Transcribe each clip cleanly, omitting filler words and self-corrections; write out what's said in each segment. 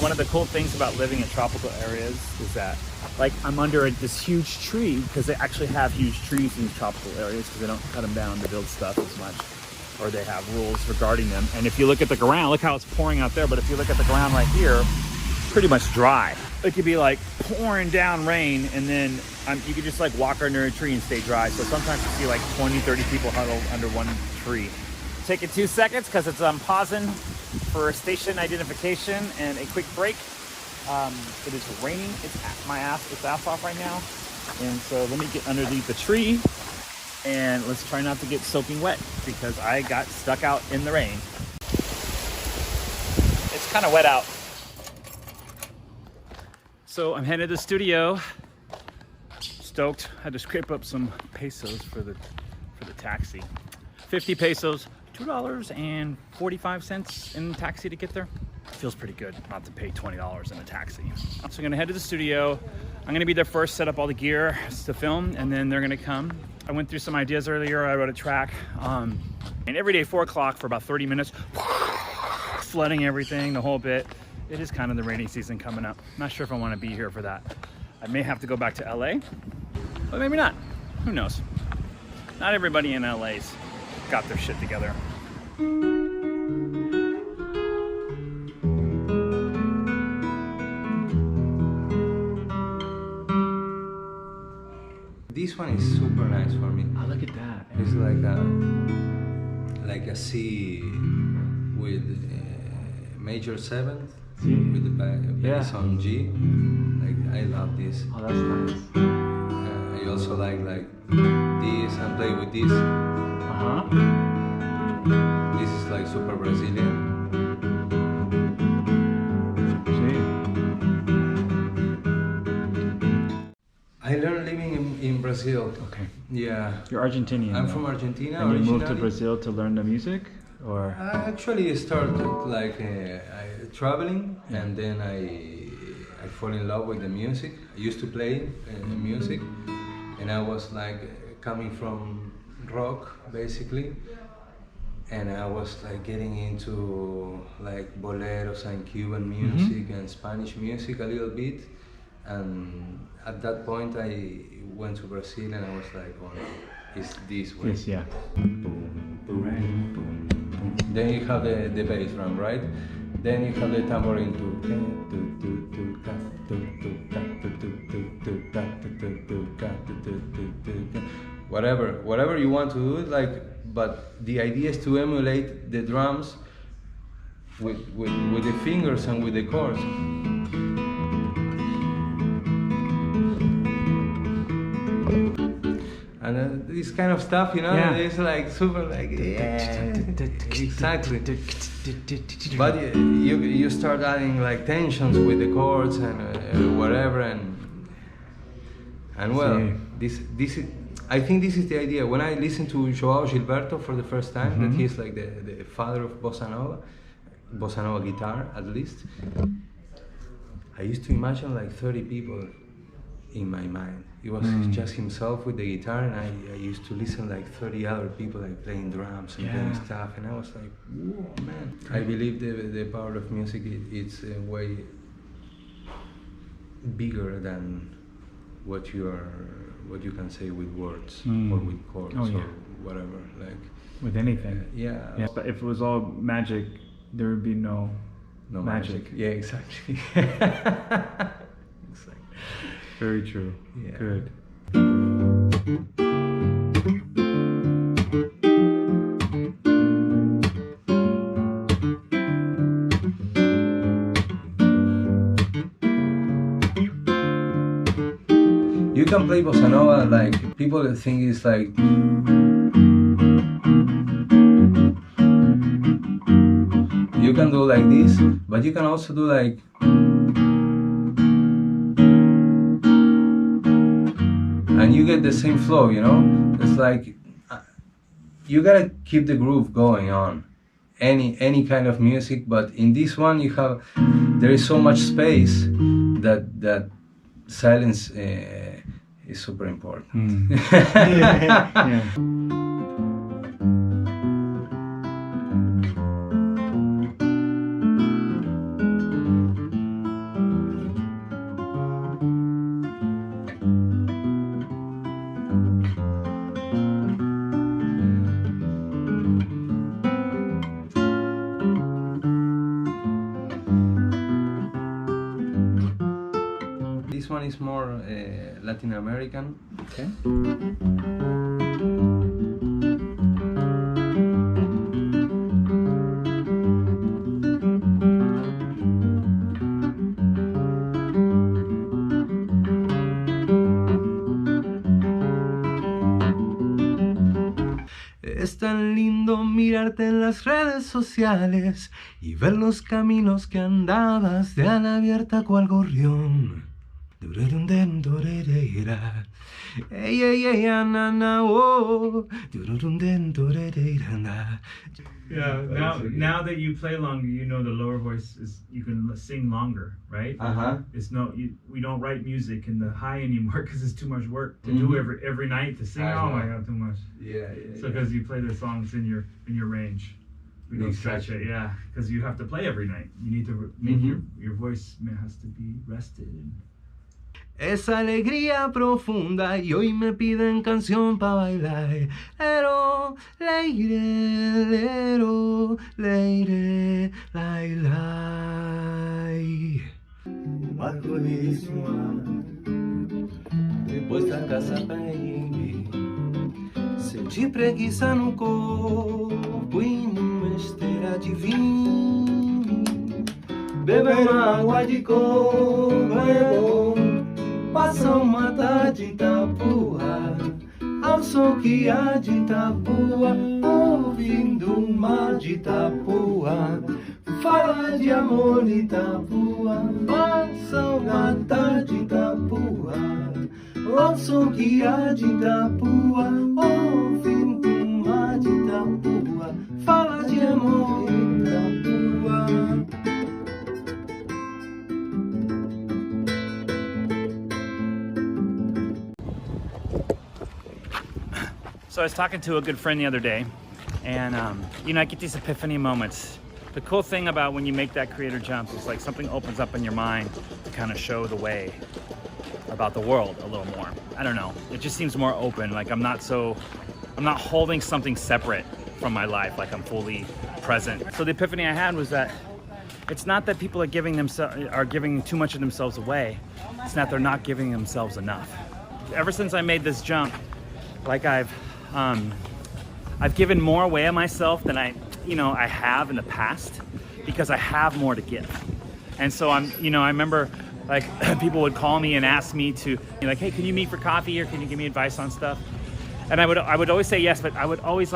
one of the cool things about living in tropical areas is that, like, I'm under this huge tree, because they actually have huge trees in these tropical areas because they don't cut them down to build stuff as much, or they have rules regarding them. And if you look at the ground, look how it's pouring out there, but if you look at the ground right here, pretty much dry. It could be like pouring down rain, and then you could just like walk under a tree and stay dry. So sometimes you see like 20, 30 people huddled under one tree. Taking 2 seconds because it's pausing for station identification and a quick break. It is raining. It's ass off right now. And so let me get underneath the tree and let's try not to get soaking wet because I got stuck out in the rain. It's kind of wet out. So I'm headed to the studio. Stoked. Had to scrape up some pesos for the taxi. 50 pesos, $2.45 in taxi to get there. Feels pretty good not to pay $20 in a taxi. So I'm gonna head to the studio. I'm gonna be there first, set up all the gear to film, and then they're gonna come. I went through some ideas earlier. I wrote a track, and every day 4 o'clock for about 30 minutes, flooding everything, the whole bit. It is kind of the rainy season coming up. Not sure if I want to be here for that. I may have to go back to LA, but maybe not. Who knows? Not everybody in LA's got their shit together. This one is super nice for me. Oh, look at that. It's like a C with major 7th with the bass on G. Like, I love this. Oh, that's nice. I also like this and play with this. This is like super Brazilian. I learned living in Brazil. Okay. Yeah. You're Argentinian. I'm from Argentina. And you moved to Brazil to learn the music, or? I actually started like traveling, and then I fall in love with the music. I used to play music, and I was like coming from rock basically, and I was like getting into like boleros and Cuban music and Spanish music a little bit. And at that point I went to Brazil and I was like, oh no, it's this way. Yes, yeah. Then you have the bass drum, right? Then you have the tambourine too. Whatever you want to do, like, but the idea is to emulate the drums with the fingers and with the chords. And this kind of stuff, you know, it's like super like, yeah, exactly. But you start adding like tensions with the chords and whatever, and well, this is, I think this is the idea. When I listen to João Gilberto for the first time, that he's like the father of Bossa Nova guitar at least, I used to imagine like 30 people in my mind. It was just himself with the guitar, and I used to listen like 30 other people like playing drums and playing stuff, and I was like, whoa, man. I believe the power of music, it's way bigger than what you can say with words or with chords or whatever, like with anything. Yeah. But if it was all magic, there would be no magic. Yeah, exactly. Very true. Yeah. Good. You can play Bossa Nova, like, people think it's like, you can do like this, but you can also do like, and you get the same flow, you know? It's like, you gotta keep the groove going on. Any kind of music, but in this one there is so much space that silence is super important. Yeah. one is more Latin American. Okay. Es tan lindo mirarte en las redes sociales y ver los caminos que andabas de ala abierta cual gorrión. Ey, ey, ey, na, oh. Yeah, now that you play longer, you know the lower voice is, you can sing longer, right? It's we don't write music in the high anymore because it's too much work to do every night to sing. Oh my god, too much. Yeah. So because you play the songs in your range, we don't stretch it. Yeah, because you have to play every night. You need to make your voice has to be rested. Esa alegría profunda y hoy me piden canción pa' bailar. Lero, leire, lero, leire, lai, lai. Marcolíssima, depois da casa bem, senti preguiça no corpo e numa esteira de vinho. Beber uma água de coco é bom. Passa uma tarde em Itapuã, ao som que há de Itapuã, ouvindo o mar de Itapuã, fala de amor em Itapuã. Passa uma tarde em Itapuã, ao som que há de Itapuã, ouvindo o mar de Itapuã, fala de amor em Itapuã. So I was talking to a good friend the other day, and you know, I get these epiphany moments. The cool thing about when you make that creator jump is like something opens up in your mind to kind of show the way about the world a little more. I don't know, it just seems more open. Like I'm not holding something separate from my life, like I'm fully present. So the epiphany I had was that it's not that people are giving too much of themselves away. It's not they're not giving themselves enough. Ever since I made this jump, like I've given more away of myself than I have in the past because I have more to give. And so I remember like people would call me and ask me to, like, hey, can you meet for coffee or can you give me advice on stuff? And I would always say yes, but I would always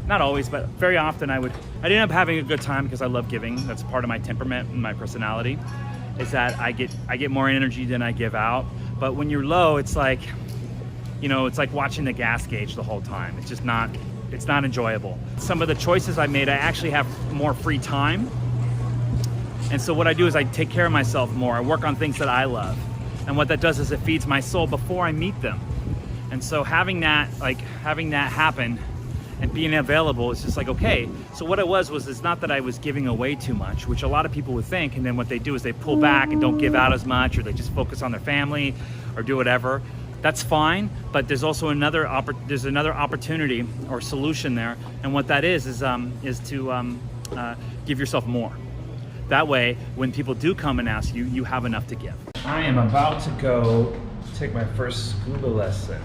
not always, but very often I didn't end up having a good time because I love giving. That's part of my temperament and my personality, is that I get more energy than I give out. But when you're low, it's like, it's like watching the gas gauge the whole time. It's just not enjoyable. Some of the choices I made, I actually have more free time. And so what I do is I take care of myself more. I work on things that I love. And what that does is it feeds my soul before I meet them. And so having that happen and being available is just like, okay. So what it was it's not that I was giving away too much, which a lot of people would think. And then what they do is they pull back and don't give out as much, or they just focus on their family or do whatever. That's fine, but there's also another opportunity or solution there, and what that is to give yourself more. That way, when people do come and ask you, you have enough to give. I am about to go take my first scuba lesson.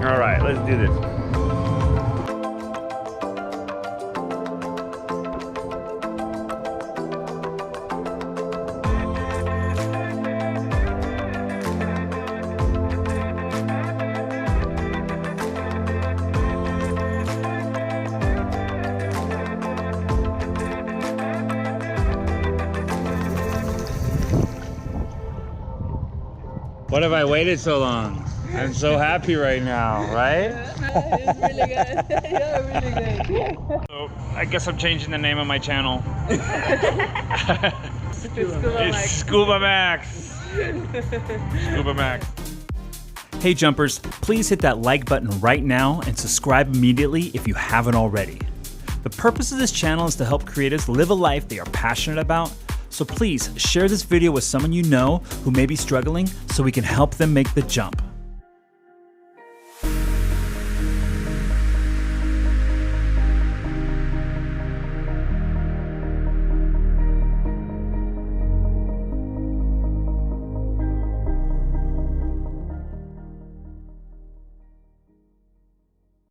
All right, let's do this. What have I waited so long? I'm so happy right now, right? It's really good. Yeah, really good. So I guess I'm changing the name of my channel. It's Scuba Max. Scuba Max. Hey jumpers, please hit that like button right now and subscribe immediately if you haven't already. The purpose of this channel is to help creators live a life they are passionate about. So please share this video with someone you know who may be struggling so we can help them make the jump.